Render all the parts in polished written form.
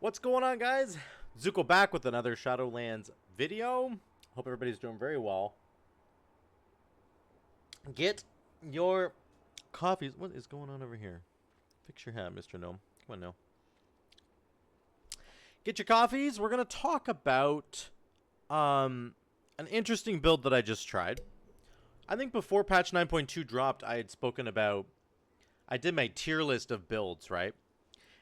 What's going on, guys? Zuko back with another Shadowlands video. Hope everybody's doing very well. Get your coffees. What is going on over here? Fix your hat, Mr. Gnome. Come on now. Get your coffees. We're going to talk about an interesting build that I just tried. I think before patch 9.2 dropped, I had spoken about... I did my tier list of builds, right?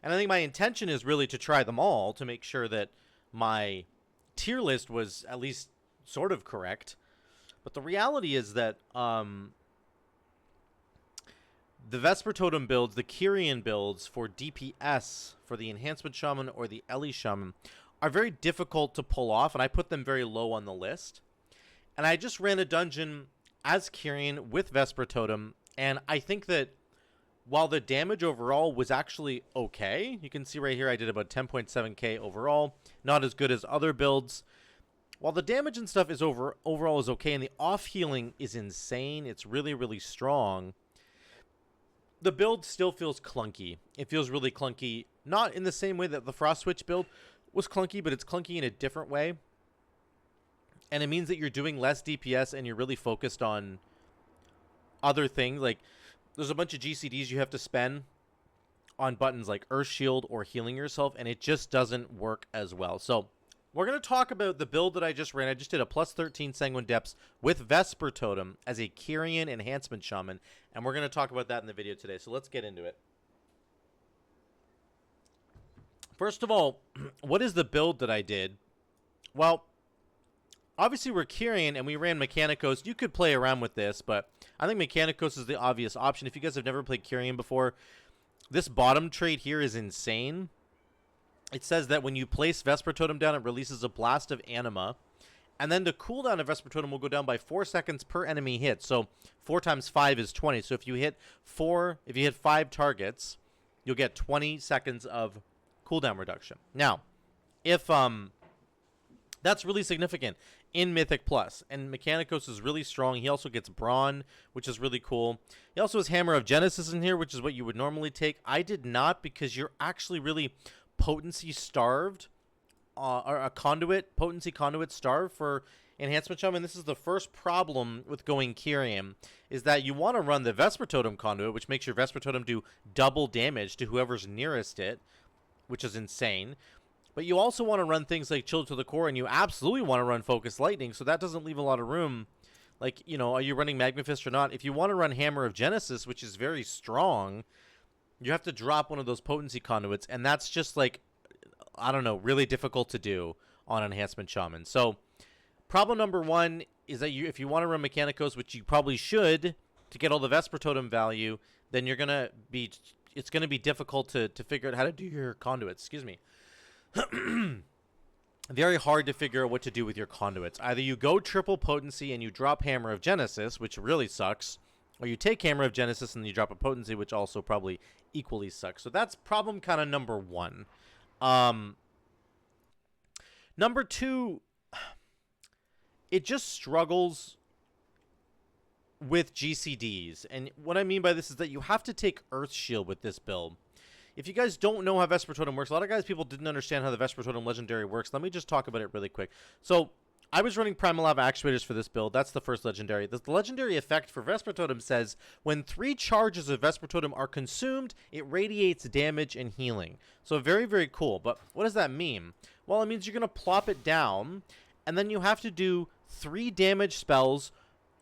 And I think my intention is really to try them all to make sure that my tier list was at least sort of correct. But the reality is that the Vesper Totem builds, the Kyrian builds for DPS, for the Enhancement Shaman or the Ellie Shaman, are very difficult to pull off, and I put them very low on the list. And I just ran a dungeon as Kyrian with Vesper Totem, and I think that while the damage overall was actually okay, you can see right here I did about 10.7k overall, not as good as other builds. While the damage and stuff is overall is okay, and the off healing is insane, it's really, really strong, the build still feels clunky. It feels really clunky, not in the same way that the Frost Switch build was clunky, but it's clunky in a different way. And it means that you're doing less DPS and you're really focused on other things, like there's a bunch of GCDs you have to spend on buttons like Earth Shield or healing yourself, and it just doesn't work as well. So we're going to talk about the build that I just ran. I just did a plus 13 Sanguine Depths with Vesper Totem as a Kyrian Enhancement Shaman, and we're going to talk about that in the video today. So let's get into it. First of all, what is the build that I did? Well, obviously, we're Kyrian, and we ran Mechanicos. You could play around with this, but I think Mechanicos is the obvious option. If you guys have never played Kyrian before, this bottom trait here is insane. It says that when you place Vesper Totem down, it releases a blast of anima. And then the cooldown of Vesper Totem will go down by 4 seconds per enemy hit. So 4 times 5 is 20. So if you hit 5 targets, you'll get 20 seconds of cooldown reduction. Now, if that's really significant in Mythic Plus. And Mechanicos is really strong. He also gets Brawn, which is really cool. He also has Hammer of Genesis in here, which is what you would normally take. I did not, because you're actually really potency starved. Or a conduit, potency conduit starved for Enhancement Shaman. This is the first problem with going Kyrian, is that you want to run the Vesper Totem conduit, which makes your Vesper Totem do double damage to whoever's nearest it, which is insane. But you also want to run things like Chill to the Core, and you absolutely want to run Focus Lightning, so that doesn't leave a lot of room. Like, you know, are you running Magnifist or not? If you want to run Hammer of Genesis, which is very strong, you have to drop one of those potency conduits, and that's just, like, I don't know, really difficult to do on Enhancement Shaman. So, problem number one is that if you want to run Mechanicos, which you probably should, to get all the Vesper Totem value, then you're going to be, it's going to be difficult to figure out how to do your conduits. Excuse me. Very hard to figure out what to do with your conduits. Either you go triple potency and you drop Hammer of Genesis, which really sucks, or you take Hammer of Genesis and you drop a potency, which also probably equally sucks. So that's problem kind of number one. Number two, it just struggles with GCDs. And what I mean by this is that you have to take Earth Shield with this build. If you guys don't know how Vesper Totem works, a lot of people didn't understand how the Vesper Totem Legendary works. Let me just talk about it really quick. So, I was running Primal Lava Actuators for this build. That's the first Legendary. The Legendary effect for Vesper Totem says, when 3 charges of Vesper Totem are consumed, it radiates damage and healing. So, very, very cool. But what does that mean? Well, it means you're going to plop it down, and then you have to do 3 damage spells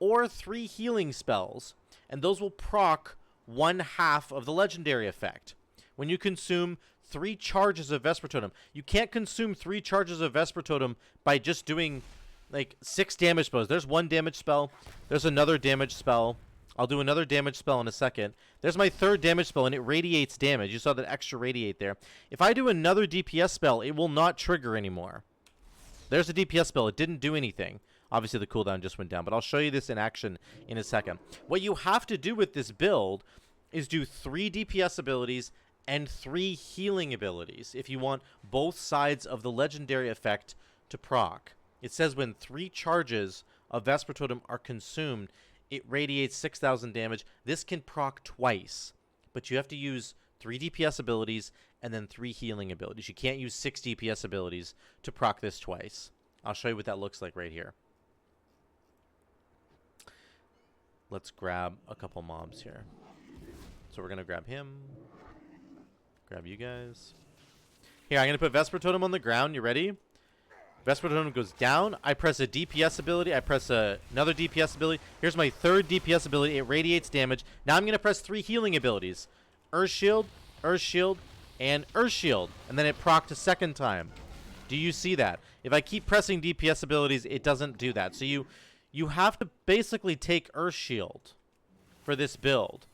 or 3 healing spells. And those will proc 1/2 of the Legendary effect. When you consume 3 charges of Vesper Totem. You can't consume 3 charges of Vesper Totem by just doing, like, 6 damage spells. There's 1 damage spell. There's another damage spell. I'll do another damage spell in a second. There's my 3rd damage spell, and it radiates damage. You saw that extra radiate there. If I do another DPS spell, it will not trigger anymore. There's a DPS spell. It didn't do anything. Obviously, the cooldown just went down, but I'll show you this in action in a second. What you have to do with this build is do 3 DPS abilities and 3 healing abilities if you want both sides of the Legendary effect to proc. It says when 3 charges of Vesper Totem are consumed, it radiates 6,000 damage. This can proc twice, but you have to use 3 DPS abilities and then 3 healing abilities. You can't use 6 DPS abilities to proc this twice. I'll show you what that looks like right here. Let's grab a couple mobs here. So we're going to grab him. Grab you guys. Here, I'm going to put Vesper Totem on the ground. You ready? Vesper Totem goes down. I press a DPS ability. I press another DPS ability. Here's my 3rd DPS ability. It radiates damage. Now I'm going to press 3 healing abilities. Earth Shield, and Earth Shield. And then it procced a second time. Do you see that? If I keep pressing DPS abilities, it doesn't do that. So you have to basically take Earth Shield for this build.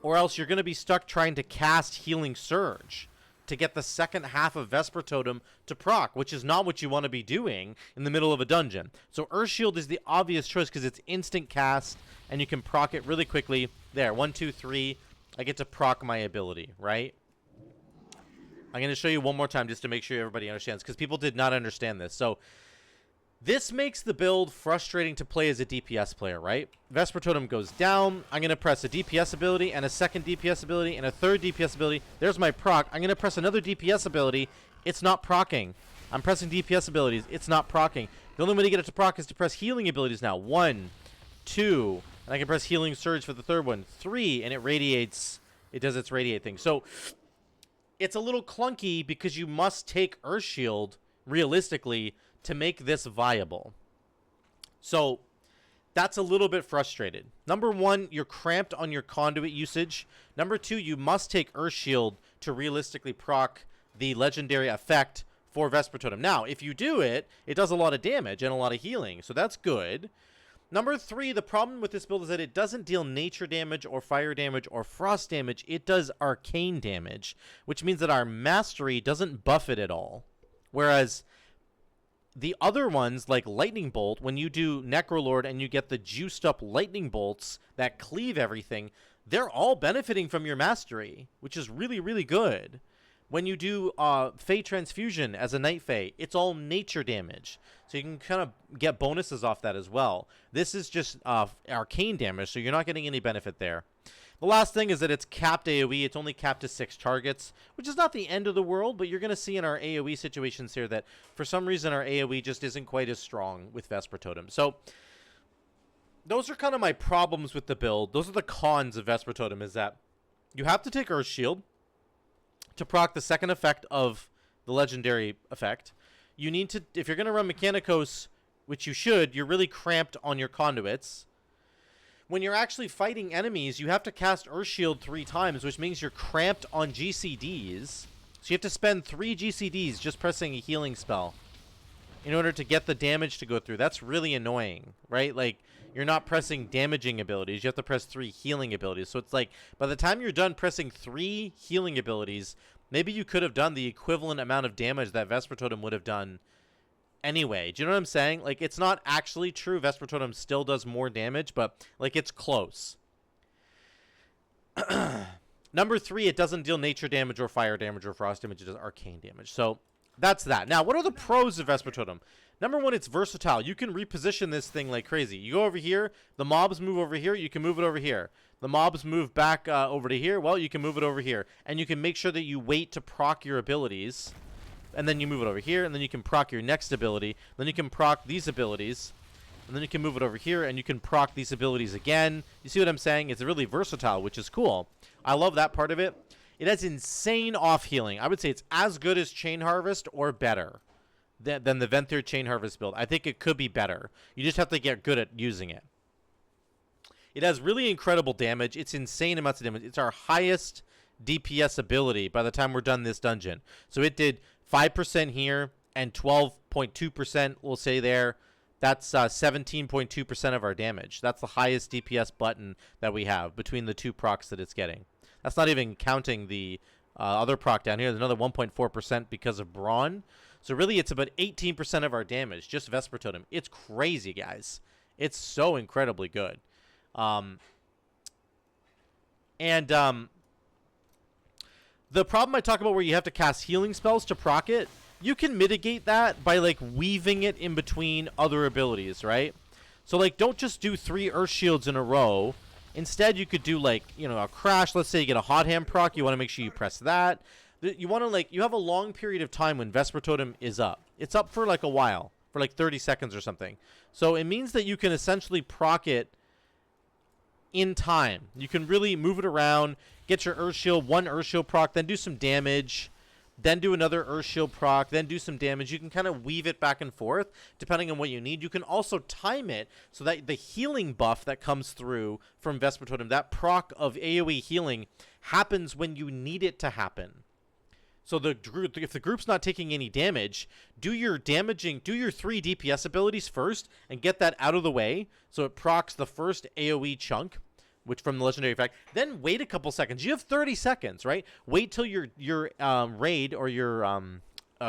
Or else you're going to be stuck trying to cast Healing Surge to get the second half of Vesper Totem to proc, which is not what you want to be doing in the middle of a dungeon. So Earth Shield is the obvious choice because it's instant cast, and you can proc it really quickly. There, 1, 2, 3. I get to proc my ability, right? I'm going to show you one more time just to make sure everybody understands, because people did not understand this. So this makes the build frustrating to play as a DPS player, right? Vesper Totem goes down. I'm going to press a DPS ability and a second DPS ability and a 3rd DPS ability. There's my proc. I'm going to press another DPS ability. It's not procking. I'm pressing DPS abilities. It's not procking. The only way to get it to proc is to press healing abilities now. 1, 2, and I can press Healing Surge for the 3rd one. 3, and it radiates. It does its radiate thing. So it's a little clunky because you must take Earth Shield realistically to make this viable. So that's a little bit frustrated. Number 1, you're cramped on your conduit usage. Number 2, you must take Earth Shield to realistically proc the legendary effect for Vesper Totem. Now, if you do it, it does a lot of damage and a lot of healing, so that's good. Number 3, the problem with this build is that it doesn't deal nature damage or fire damage or frost damage. It does arcane damage, which means that our mastery doesn't buff it at all. Whereas the other ones, like Lightning Bolt, when you do Necrolord and you get the juiced up Lightning Bolts that cleave everything, they're all benefiting from your mastery, which is really, really good. When you do Fey Transfusion as a Night Fey, it's all nature damage. So you can kind of get bonuses off that as well. This is just arcane damage, so you're not getting any benefit there. The last thing is that it's capped AoE. It's only capped to 6 targets, which is not the end of the world, but you're going to see in our AoE situations here that for some reason our AoE just isn't quite as strong with Vesper Totem. So those are kind of my problems with the build. Those are the cons of Vesper Totem, is that you have to take Earth Shield to proc the second effect of the legendary effect. You need to, if you're going to run Mechanicos, which you should, you're really cramped on your conduits. When you're actually fighting enemies, you have to cast Earth Shield 3 times, which means you're cramped on GCDs. So you have to spend 3 GCDs just pressing a healing spell in order to get the damage to go through. That's really annoying, right? Like, you're not pressing damaging abilities. You have to press 3 healing abilities. So it's like, by the time you're done pressing 3 healing abilities, maybe you could have done the equivalent amount of damage that Vesper Totem would have done anyway. Do you know what I'm saying? Like, it's not actually true. Vesper Totem still does more damage, but, like, it's close. Number 3, it doesn't deal nature damage or fire damage or frost damage. It does arcane damage. So that's that. Now, what are the pros of Vesper Totem? Number 1, it's versatile. You can reposition this thing like crazy. You go over here, the mobs move over here, you can move it over here. The mobs move back over to here, well, you can move it over here. And you can make sure that you wait to proc your abilities, and then you move it over here, and then you can proc your next ability. Then you can proc these abilities, and then you can move it over here, and you can proc these abilities again. You see what I'm saying? It's really versatile, which is cool. I love that part of it. It has insane off-healing. I would say it's as good as Chain Harvest or better than the Venthyr Chain Harvest build. I think it could be better. You just have to get good at using it. It has really incredible damage. It's insane amounts of damage. It's our highest DPS ability by the time we're done this dungeon. So it did 5% here and 12.2%, we'll say there. That's 17.2% of our damage. That's the highest DPS button that we have between the 2 procs that it's getting. That's not even counting the other proc down here. There's another 1.4% because of Brawn. So really, it's about 18% of our damage, just Vesper Totem. It's crazy, guys. It's so incredibly good. The problem I talk about where you have to cast healing spells to proc it, you can mitigate that by, like, weaving it in between other abilities, right? So, like, don't just do 3 Earth Shields in a row. Instead, you could do, like, you know, a Crash. Let's say you get a Hot Hand proc. You want to make sure you press that. You want to, like, you have a long period of time when Vesper Totem is up. It's up for like a while, for like 30 seconds or something. So it means that you can essentially proc it in time. You can really move it around, get your Earth Shield, one Earth Shield proc, then do some damage, then do another Earth Shield proc, then do some damage. You can kind of weave it back and forth depending on what you need. You can also time it so that the healing buff that comes through from Vesper Totem, that proc of AoE healing, happens when you need it to happen. So if the group's not taking any damage, do your 3 DPS abilities first and get that out of the way so it procs the first AoE chunk, which from the legendary effect. Then wait a couple seconds. You have 30 seconds, right? Wait till your raid or your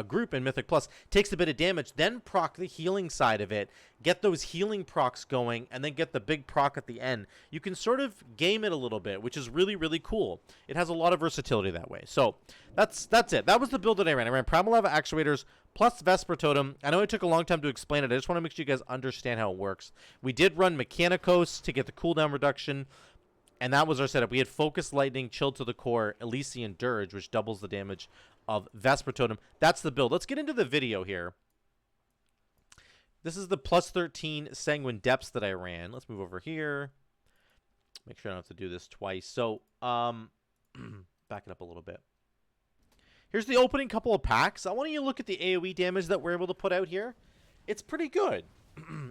group in Mythic Plus takes a bit of damage, then proc the healing side of it, get those healing procs going, and then get the big proc at the end. You can sort of game it a little bit, which is really, really cool. It has a lot of versatility that way. So that's it. That was the build that I ran. I ran Primal Lava Actuators plus Vesper Totem. I know it took a long time to explain it. I just want to make sure you guys understand how it works. We did run Mechanicos to get the cooldown reduction, and that was our setup. We had Focus Lightning, Chilled to the Core, Elysian Dirge, which doubles the damage of Vesper Totem. That's the build. Let's get into the video here. This is the plus 13 Sanguine Depths that I ran. Let's move over here. Make sure I don't have to do this twice. So, back it up a little bit. Here's the opening couple of packs. I want you to look at the AoE damage that we're able to put out here. It's pretty good.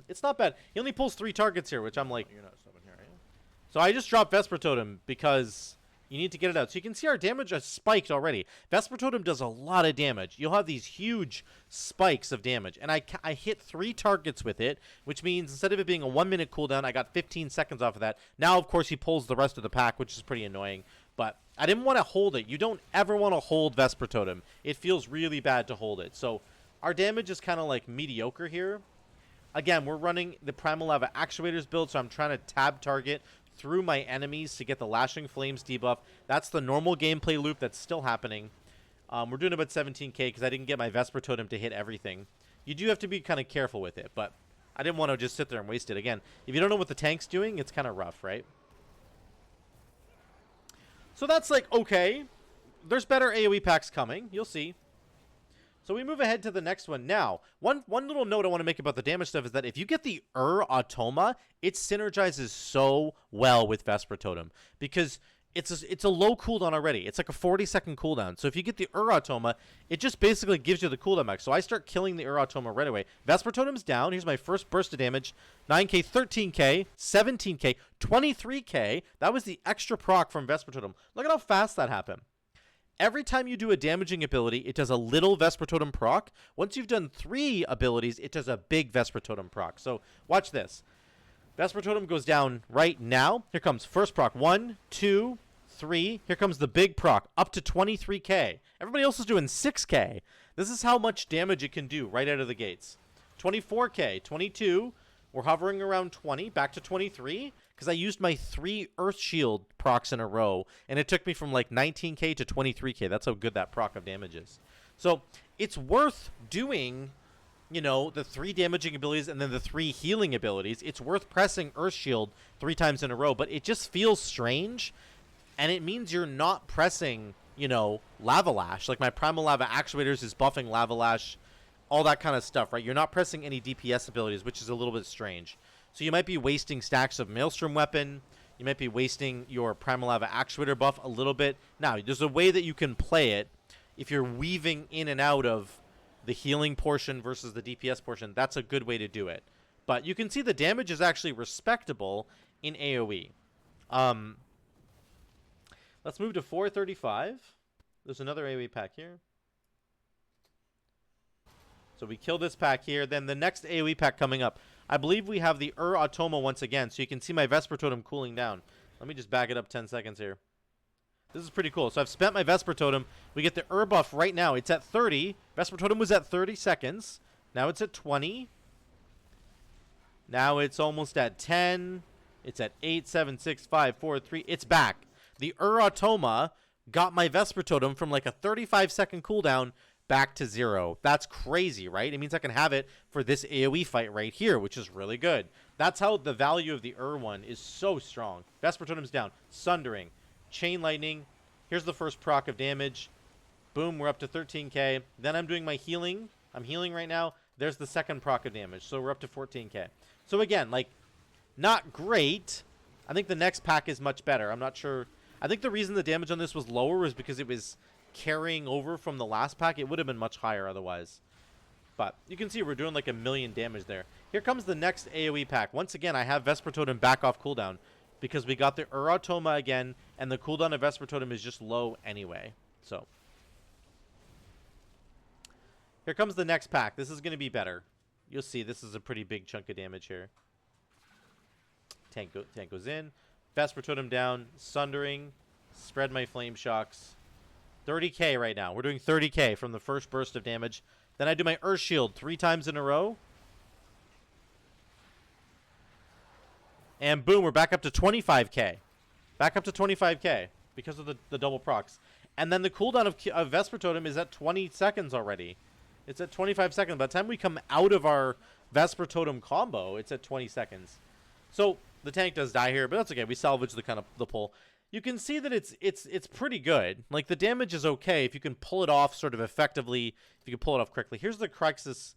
It's not bad. He only pulls 3 targets here, which I'm like, you're not stopping here, are you? So I just dropped Vesper Totem because you need to get it out. So you can see our damage has spiked already. Vesper Totem does a lot of damage. You'll have these huge spikes of damage. And I hit 3 targets with it, which means instead of it being a 1-minute cooldown, I got 15 seconds off of that. Now, of course, he pulls the rest of the pack, which is pretty annoying. But I didn't want to hold it. You don't ever want to hold Vesper Totem. It feels really bad to hold it. So our damage is kind of like mediocre here. Again, we're running the Primal Lava Actuators build, so I'm trying to tab target through my enemies to get the Lashing Flames debuff. That's the normal gameplay loop that's still happening. We're doing about 17k because I didn't get my Vesper Totem to hit everything. You do have to be kind of careful with it, but I didn't want to just sit there and waste it. Again, if you don't know what the tank's doing, it's kind of rough, right? So that's like, okay. There's better AoE packs coming. You'll see. So we move ahead to the next one. Now, one little note I want to make about the damage stuff is that if you get the Automa, it synergizes so well with Vesper Totem because it's a low cooldown already. It's like a 40-second cooldown. So if you get the Automa, it just basically gives you the cooldown back. So I start killing the Automa right away. Vesper Totem's down. Here's my first burst of damage. 9k, 13k, 17k, 23k. That was the extra proc from Vesper Totem. Look at how fast that happened. Every time you do a damaging ability, it does a little Vesper Totem proc. Once you've done 3 abilities, it does a big Vesper Totem proc. So watch this. Vesper Totem goes down right now. Here comes first proc. 1, 2, 3. Here comes the big proc, up to 23k. Everybody else is doing 6k. This is how much damage it can do right out of the gates. 24k, 22. We're hovering around 20, back to 23. Because I used my 3 Earth Shield procs in a row, and it took me from like 19k to 23k. That's how good that proc of damage is. So it's worth doing, you know, the 3 damaging abilities and then the 3 healing abilities. It's worth pressing Earth Shield 3 times in a row, but it just feels strange, and it means you're not pressing, you know, Lava Lash. Like my Primal Lava Actuators is buffing Lava Lash, all that kind of stuff, right? You're not pressing any DPS abilities, which is a little bit strange. So you might be wasting stacks of Maelstrom Weapon. You might be wasting your Primal Lava Actuator buff a little bit. Now, there's a way that you can play it if you're weaving in and out of the healing portion versus the DPS portion. That's a good way to do it. But you can see the damage is actually respectable in AoE. Let's move to 435. There's another AoE pack here. So we kill this pack here. Then the next AoE pack coming up, I believe we have the Automa once again. So you can see my Vesper Totem cooling down. Let me just back it up 10 seconds here. This is pretty cool. So I've spent my Vesper Totem. We get the buff right now. It's at 30. Vesper Totem was at 30 seconds. Now it's at 20. Now it's almost at 10. It's at 8, 7, 6, 5, 4, 3. It's back. The Automa got my Vesper Totem from like a 35-second cooldown back to 0. That's crazy, right? It means I can have it for this AoE fight right here, which is really good. That's how the value of the one is so strong. Vesper Totem's down. Sundering. Chain Lightning. Here's the first proc of damage. Boom, we're up to 13k. Then I'm doing my healing. I'm healing right now. There's the second proc of damage. So we're up to 14k. So again, like, not great. I think the next pack is much better. I'm not sure. I think the reason the damage on this was lower was because it was carrying over from the last pack. It would have been much higher otherwise. But you can see we're doing like 1,000,000 damage there. Here comes the next AoE pack. Once again, I have Vesper Totem back off cooldown because we got the Uratoma again, and the cooldown of Vesper Totem is just low anyway. So here comes the next pack. This is going to be better. You'll see this is a pretty big chunk of damage here. Tank goes in. Vesper Totem down. Sundering. Spread my Flame Shocks. 30k right now. We're doing 30k from the first burst of damage. Then I do my Earth Shield 3 times in a row. And boom, we're back up to 25k. Back up to 25k because of the double procs. And then the cooldown of Vesper Totem is at 20 seconds already. It's at 25 seconds. By the time we come out of our Vesper Totem combo, it's at 20 seconds. So the tank does die here, but that's okay. We salvage the pull. You can see that it's pretty good. Like, the damage is okay if you can pull it off sort of effectively, if you can pull it off quickly. Here's the Crixus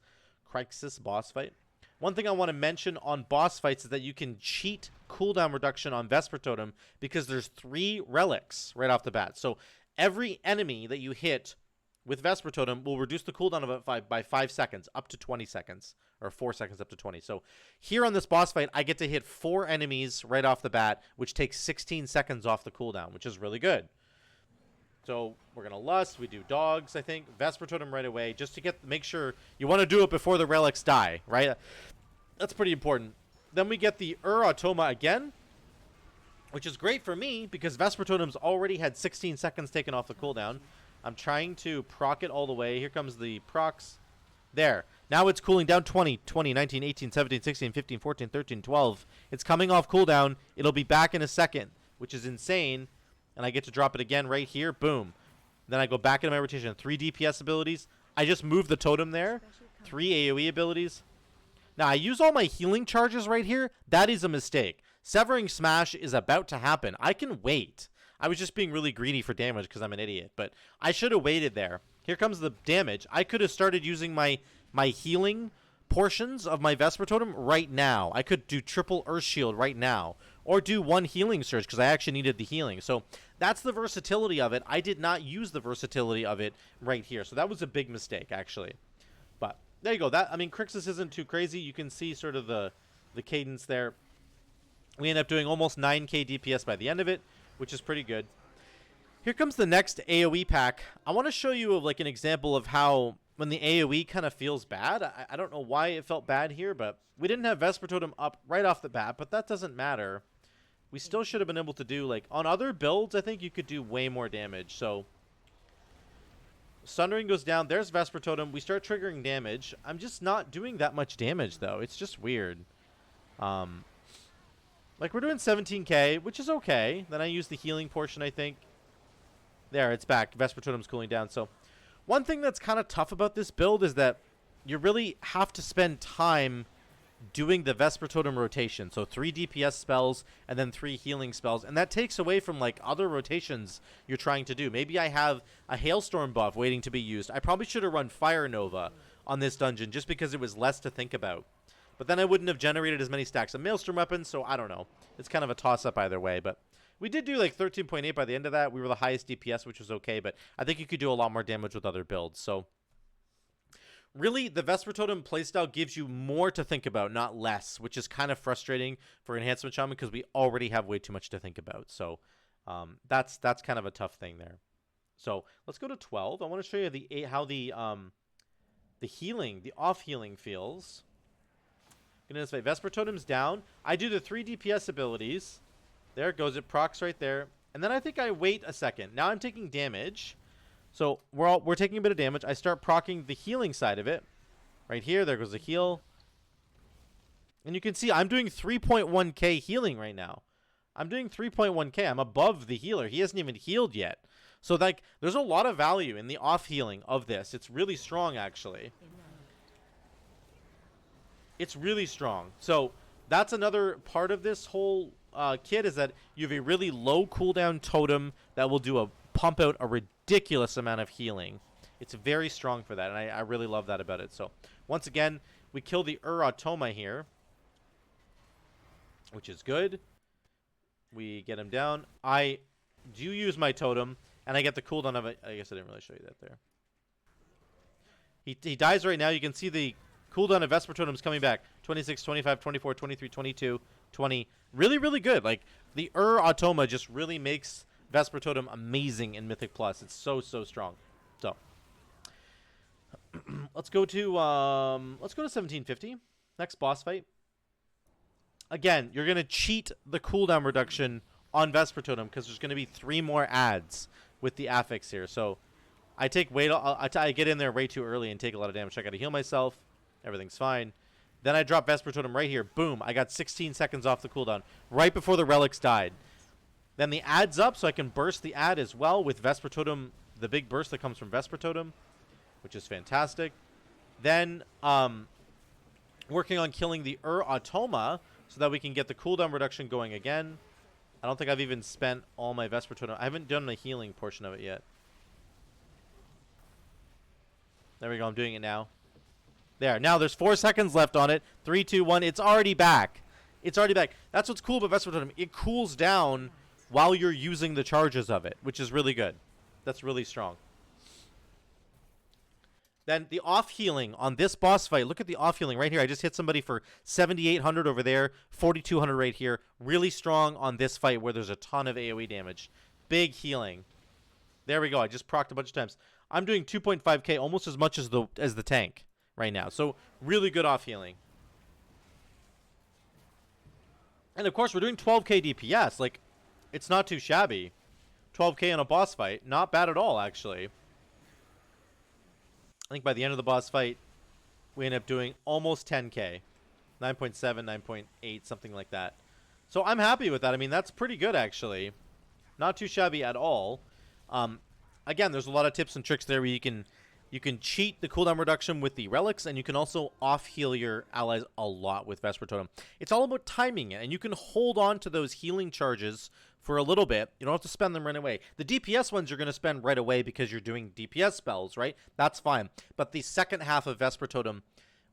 boss fight. One thing I want to mention on boss fights is that you can cheat cooldown reduction on Vesper Totem because there's 3 relics right off the bat. So every enemy that you hit with Vesper Totem will reduce the cooldown of it by 5 seconds, up to 20 seconds. Or 4 seconds up to 20. So here on this boss fight, I get to hit 4 enemies right off the bat, which takes 16 seconds off the cooldown, which is really good. So we're going to Lust. We do Dogs, I think. Vesper Totem right away, just to make sure you want to do it before the relics die, right? That's pretty important. Then we get the Uratoma again, which is great for me because Vesper Totem's already had 16 seconds taken off the cooldown. I'm trying to proc it all the way. Here comes the procs. There. Now it's cooling down 20, 19, 18, 17, 16, 15, 14, 13, 12. It's coming off cooldown. It'll be back in a second, which is insane. And I get to drop it again right here. Boom. Then I go back into my rotation. 3 DPS abilities. I just moved the totem there. 3 AoE abilities. Now, I use all my healing charges right here. That is a mistake. Severing Smash is about to happen. I can wait. I was just being really greedy for damage because I'm an idiot. But I should have waited there. Here comes the damage. I could have started using my healing portions of my Vesper Totem right now. I could do triple Earth Shield right now. Or do 1 healing surge because I actually needed the healing. So that's the versatility of it. I did not use the versatility of it right here. So that was a big mistake, actually. But there you go. I mean, Crixus isn't too crazy. You can see sort of the cadence there. We end up doing almost 9k DPS by the end of it, which is pretty good. Here comes the next AoE pack. I want to show you like an example of how when the AoE kind of feels bad. I don't know why it felt bad here, but we didn't have Vesper Totem up right off the bat, but that doesn't matter. We still should have been able to do, like, on other builds, I think you could do way more damage. So Sundering goes down. There's Vesper Totem. We start triggering damage. I'm just not doing that much damage, though. It's just weird. Like, we're doing 17k, which is okay. Then I use the healing portion, I think. There, it's back. Vesper Totem's cooling down. So one thing that's kind of tough about this build is that you really have to spend time doing the Vesper Totem rotation. So 3 DPS spells and then 3 healing spells. And that takes away from, like, other rotations you're trying to do. Maybe I have a Hailstorm buff waiting to be used. I probably should have run Fire Nova on this dungeon just because it was less to think about. But then I wouldn't have generated as many stacks of Maelstrom weapons, so I don't know. It's kind of a toss-up either way, but we did do like 13.8 by the end of that. We were the highest DPS, which was okay, but I think you could do a lot more damage with other builds. So really, the Vesper Totem playstyle gives you more to think about, not less, which is kind of frustrating for Enhancement Shaman because we already have way too much to think about. So that's kind of a tough thing there. So let's go to 12. I want to show you how the healing, the off healing feels. Gonna this way. Vesper Totem's down. I do the 3 DPS abilities. There it goes. It procs right there. And then I think I wait a second. Now I'm taking damage. So we're taking a bit of damage. I start proccing the healing side of it. Right here. There goes the heal. And you can see I'm doing 3.1k healing right now. I'm doing 3.1k. I'm above the healer. He hasn't even healed yet. So like there's a lot of value in the off healing of this. It's really strong actually. It's really strong. So that's another part of this whole kit is that you have a really low cooldown totem that will do a pump out a ridiculous amount of healing. It's very strong for that, and I really love that about it. So, once again, we kill the Automa here, which is good. We get him down. I do use my totem, and I get the cooldown of it. I guess I didn't really show you that there. He dies right now. You can see the cooldown of Vesper Totems coming back. 26, 25, 24, 23, 22, 20. Really, really good. Like, the Automa just really makes Vesper Totem amazing in Mythic Plus. It's so, so strong. So, let's go to 1750. Next boss fight. Again, you're going to cheat the cooldown reduction on Vesper Totem because there's going to be 3 more adds with the affix here. So, I take I get in there way too early and take a lot of damage. I got to heal myself. Everything's fine. Then I drop Vesper Totem right here. Boom. I got 16 seconds off the cooldown right before the relics died. Then the ad's up, so I can burst the ad as well with Vesper Totem, the big burst that comes from Vesper Totem, which is fantastic. Then working on killing the Automa so that we can get the cooldown reduction going again. I don't think I've even spent all my Vesper Totem. I haven't done the healing portion of it yet. There we go. I'm doing it now. There. Now there's 4 seconds left on it. 3, 2, 1. It's already back. It's already back. That's what's cool about Vesper Totem. It cools down while you're using the charges of it, which is really good. That's really strong. Then the off healing on this boss fight. Look at the off healing right here. I just hit somebody for 7,800 over there. 4,200 right here. Really strong on this fight where there's a ton of AOE damage. Big healing. There we go. I just procced a bunch of times. I'm doing 2.5k, almost as much as the tank right now. So really good off healing. And of course, we're doing 12k DPS. Like, it's not too shabby. 12k on a boss fight, not bad at all, actually. I think by the end of the boss fight, we end up doing almost 10k, 9.7, 9.8, something like that. So I'm happy with that. I mean, that's pretty good, actually. Not too shabby at all. Again, there's a lot of tips and tricks there where you can cheat the cooldown reduction with the relics, and you can also off-heal your allies a lot with Vesper Totem. It's all about timing it, and you can hold on to those healing charges for a little bit. You don't have to spend them right away. The DPS ones you're going to spend right away because you're doing DPS spells, right? That's fine. But the second half of Vesper Totem,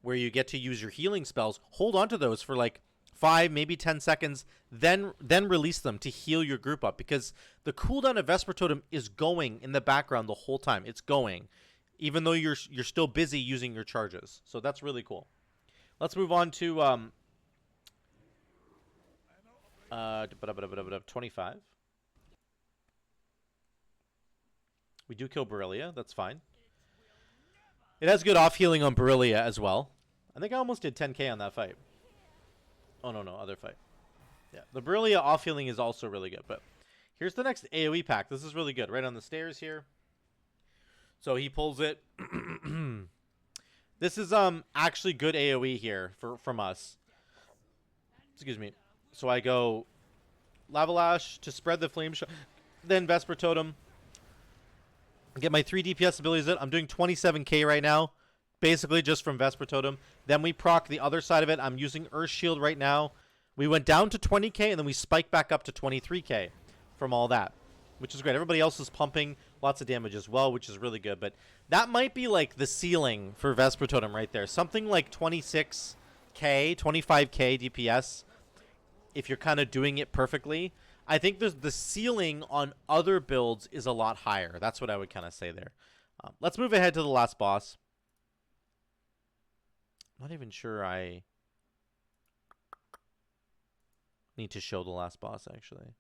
where you get to use your healing spells, hold on to those for like 5, maybe 10 seconds, then release them to heal your group up, because the cooldown of Vesper Totem is going in the background the whole time. It's going, even though you're still busy using your charges. So that's really cool. Let's move on to 25. We do kill Borrelia. That's fine. It has good off healing on Borrelia as well. I think I almost did 10k on that fight. Oh, no, other fight. Yeah, the Borrelia off healing is also really good. But here's the next AoE pack. This is really good. Right on the stairs here. So he pulls it. This is actually good AoE here from us. Excuse me. So I go Lava Lash to spread the flame shot, then Vesper Totem. Get my 3 DPS abilities in. I'm doing 27k right now, basically just from Vesper Totem. Then we proc the other side of it. I'm using Earth Shield right now. We went down to 20k, and then we spiked back up to 23k from all that, which is great. Everybody else is pumping lots of damage as well, which is really good. But that might be like the ceiling for Vesper Totem right there. Something like 26k, 25k DPS if you're kind of doing it perfectly. I think the ceiling on other builds is a lot higher. That's what I would kind of say there. Let's move ahead to the last boss. I'm not even sure I need to show the last boss, actually.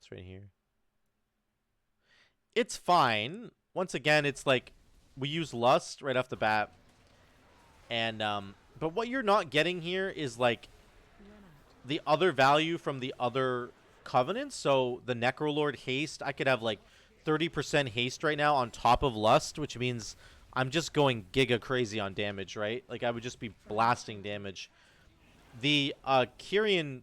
It's right here. It's fine. Once again, it's like we use Lust right off the bat. And but what you're not getting here is like the other value from the other covenants. So the Necrolord haste, I could have like 30% haste right now on top of Lust, which means I'm just going giga crazy on damage, right? Like I would just be blasting damage. The Kyrian,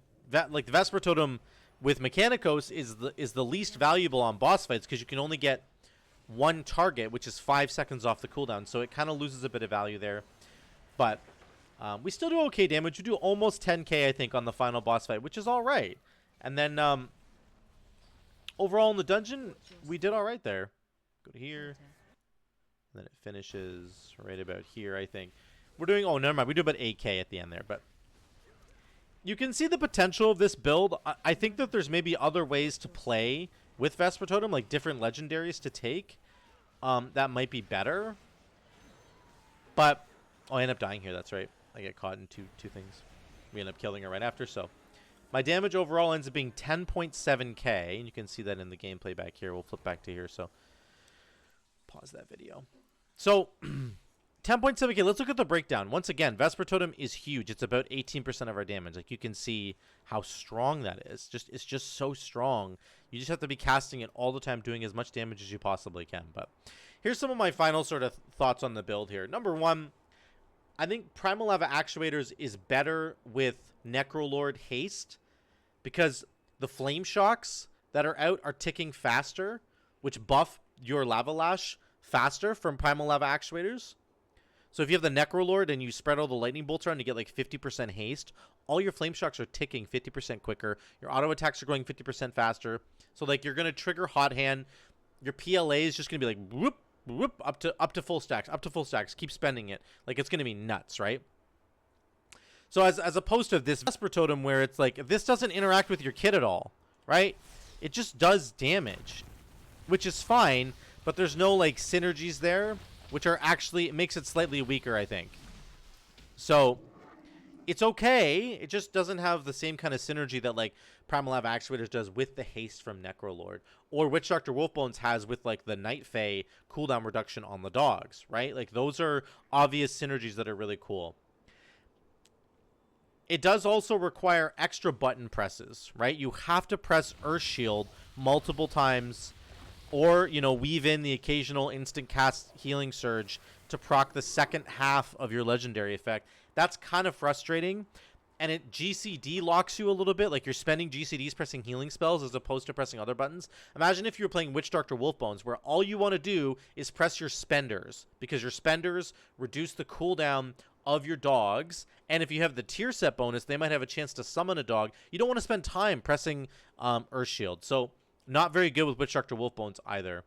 like the Vesper Totem with Mechanicos is the least valuable on boss fights because you can only get one target, which is 5 seconds off the cooldown. So it kind of loses a bit of value there. But we still do okay damage. We do almost 10k, I think, on the final boss fight, which is all right. And then overall in the dungeon, we did all right there. Go to here. And then it finishes right about here, I think. We're doing, oh, never mind. We do about 8k at the end there, but you can see the potential of this build. I think that there's maybe other ways to play with Vesper Totem, like different legendaries to take. That might be better. But, oh, I end up dying here. That's right. I get caught in two things. We end up killing her right after, so. My damage overall ends up being 10.7k, and you can see that in the gameplay back here. We'll flip back to here, so pause that video. So, 10.7k, let's look at the breakdown. Once again, Vesper Totem is huge. It's about 18% of our damage. Like, you can see how strong that is. It's just so strong. You just have to be casting it all the time, doing as much damage as you possibly can. But here's some of my final sort of thoughts on the build here. Number one, I think Primal Lava Actuators is better with Necrolord Haste because the Flame Shocks that are out are ticking faster, which buff your Lava Lash faster from Primal Lava Actuators. So if you have the Necrolord and you spread all the Lightning Bolts around, you get like 50% haste. All your Flame Shocks are ticking 50% quicker. Your auto attacks are going 50% faster. So like you're going to trigger Hot Hand. Your PLA is just going to be like whoop, whoop, up to full stacks, keep spending it. Like it's going to be nuts, right? So as opposed to this Vesper Totem where it's like, if this doesn't interact with your kit at all, right? It just does damage, which is fine, but there's no like synergies there, which are actually, it makes it slightly weaker, I think. So it's okay. It just doesn't have the same kind of synergy that like Primal Lava Actuators does with the haste from Necrolord, or Witch Doctor Wolfbones has with like the Night Fae cooldown reduction on the dogs, right? Like those are obvious synergies that are really cool. It does also require extra button presses, right? You have to press Earth Shield multiple times, or, you know, weave in the occasional instant cast healing surge to proc the second half of your legendary effect. That's kind of frustrating. And it GCD locks you a little bit, like you're spending GCDs pressing healing spells as opposed to pressing other buttons. Imagine if you were playing Witch Doctor Wolfbones, where all you want to do is press your spenders, because your spenders reduce the cooldown of your dogs, and if you have the tier set bonus, they might have a chance to summon a dog. You don't want to spend time pressing Earth Shield, so not very good with Witch Doctor Wolfbones either.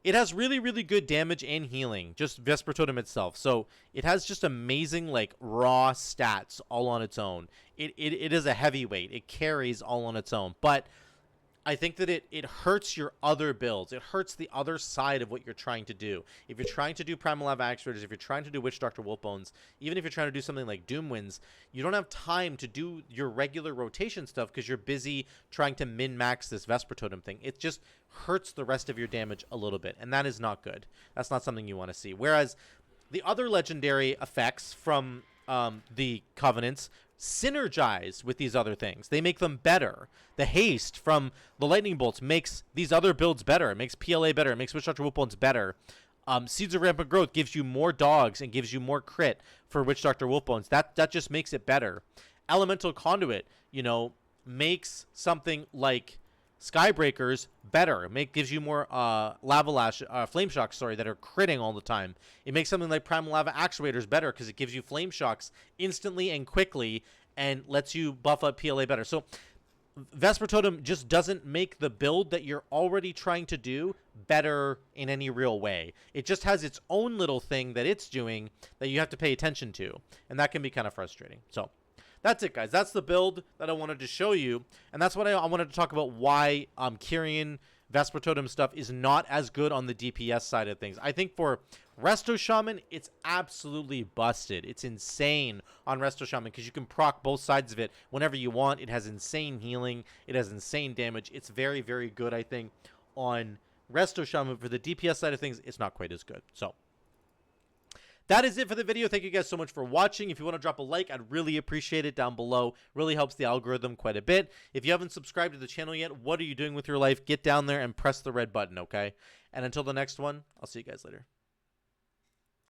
It has really, really good damage and healing, just Vesper Totem itself. So it has just amazing, like, raw stats all on its own. It is a heavyweight. It carries all on its own. But I think that it hurts your other builds. It hurts the other side of what you're trying to do. If you're trying to do Primal Lava Actuators, if you're trying to do Witch Doctor Wolfbones, even if you're trying to do something like Doomwinds, you don't have time to do your regular rotation stuff because you're busy trying to min-max this Vesper Totem thing. It just hurts the rest of your damage a little bit, and that is not good. That's not something you want to see. Whereas the other legendary effects from the Covenants synergize with these other things. They make them better. The haste from the lightning bolts makes these other builds better. It makes PLA better. It makes Witch Doctor Wolfbones better. Seeds of Rampant Growth gives you more dogs and gives you more crit for Witch Doctor Wolfbones. That just makes it better. Elemental Conduit, you know, makes something like Skybreakers better. Gives you more Lava Lash, Flame Shocks, sorry, that are critting all the time. It makes something like Primal Lava Actuators better because it gives you Flame Shocks instantly and quickly and lets you buff up PLA better. So Vesper Totem just doesn't make the build that you're already trying to do better in any real way. It just has its own little thing that it's doing that you have to pay attention to, and that can be kind of frustrating. So that's it, guys. That's the build that I wanted to show you, and that's what I wanted to talk about, why Kyrian Vesper Totem stuff is not as good on the DPS side of things. I think for Resto Shaman, it's absolutely busted. It's insane on Resto Shaman because you can proc both sides of it whenever you want. It has insane healing. It has insane damage. It's very, very good, I think, on Resto Shaman. For the DPS side of things, it's not quite as good. So that is it for the video. Thank you guys so much for watching. If you want to drop a like, I'd really appreciate it down below. Really helps the algorithm quite a bit. If you haven't subscribed to the channel yet, what are you doing with your life? Get down there and press the red button, okay? And until the next one, I'll see you guys later.